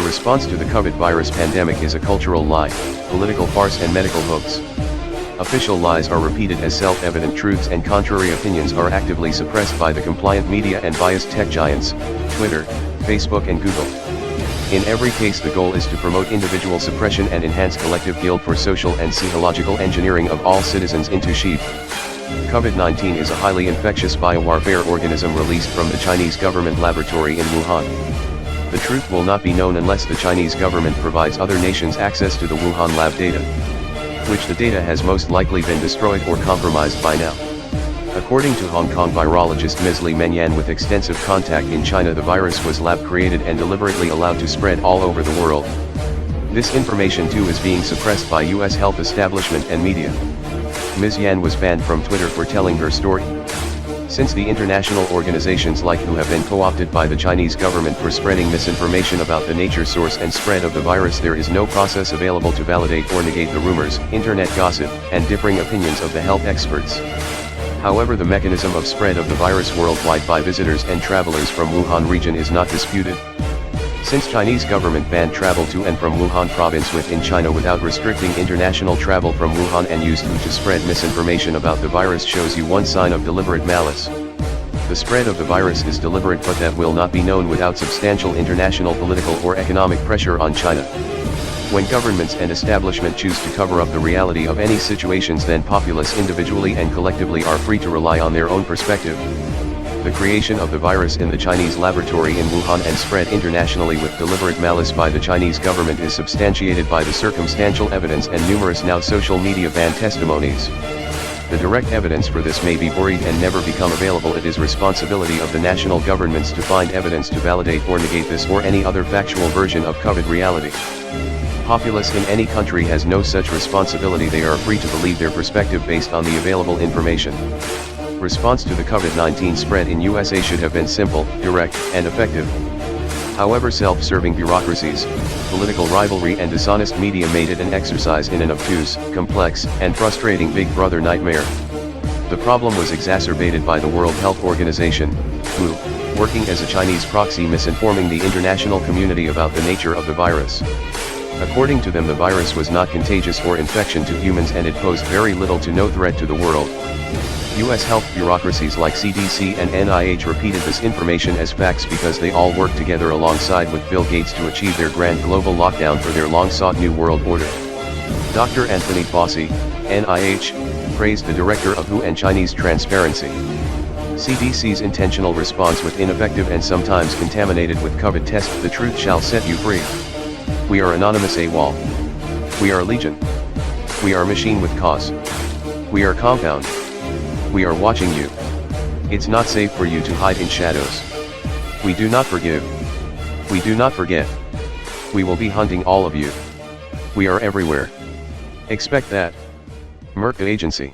response to the COVID virus pandemic is a cultural lie, political farce and medical hoax. Official lies are repeated as self-evident truths and contrary opinions are actively suppressed by the compliant media and biased tech giants, Twitter, Facebook and Google. In every case the goal is to promote individual suppression and enhance collective guilt for social and psychological engineering of all citizens into sheep. COVID-19 is a highly infectious biowarfare organism released from the Chinese government laboratory in Wuhan. The truth will not be known unless the Chinese government provides other nations access to the Wuhan lab data, which the data has most likely been destroyed or compromised by now. According to Hong Kong virologist Ms. Li Menyan with extensive contact in China, the virus was lab-created and deliberately allowed to spread all over the world. This information too is being suppressed by US health establishment and media. Ms. Yan was banned from Twitter for telling her story. Since the international organizations like WHO have been co-opted by the Chinese government for spreading misinformation about the nature, source and spread of the virus, there is no process available to validate or negate the rumors, internet gossip, and differing opinions of the health experts. However, the mechanism of spread of the virus worldwide by visitors and travelers from Wuhan region is not disputed. Since Chinese government banned travel to and from Wuhan province within China without restricting international travel from Wuhan and used WHO to spread misinformation about the virus, shows you one sign of deliberate malice. The spread of the virus is deliberate, but that will not be known without substantial international political or economic pressure on China. When governments and establishment choose to cover up the reality of any situations, then populace individually and collectively are free to rely on their own perspective. The creation of the virus in the Chinese laboratory in Wuhan and spread internationally with deliberate malice by the Chinese government is substantiated by the circumstantial evidence and numerous now social media banned testimonies. The direct evidence for this may be buried and never become available. It is responsibility of the national governments to find evidence to validate or negate this or any other factual version of COVID reality. Populace in any country has no such responsibility. They are free to believe their perspective based on the available information. Response to the COVID-19 spread in USA should have been simple, direct, and effective. However, self-serving bureaucracies, political rivalry and dishonest media made it an exercise in an obtuse, complex, and frustrating Big Brother nightmare. The problem was exacerbated by the World Health Organization, WHO, working as a Chinese proxy, misinforming the international community about the nature of the virus. According to them, the virus was not contagious or infection to humans and it posed very little to no threat to the world. US health bureaucracies like CDC and NIH repeated this information as facts because they all work together alongside with Bill Gates to achieve their grand global lockdown for their long-sought New World Order. Dr. Anthony Fauci, NIH, praised the director of WHO and Chinese transparency. CDC's intentional response with ineffective and sometimes contaminated with COVID test. The truth shall set you free. We are Anonymous Awol. We are Legion. We are machine with cause. We are compound. We are watching you. It's not safe for you to hide in shadows. We do not forgive. We do not forget. We will be hunting all of you. We are everywhere. Expect that. Merck Agency.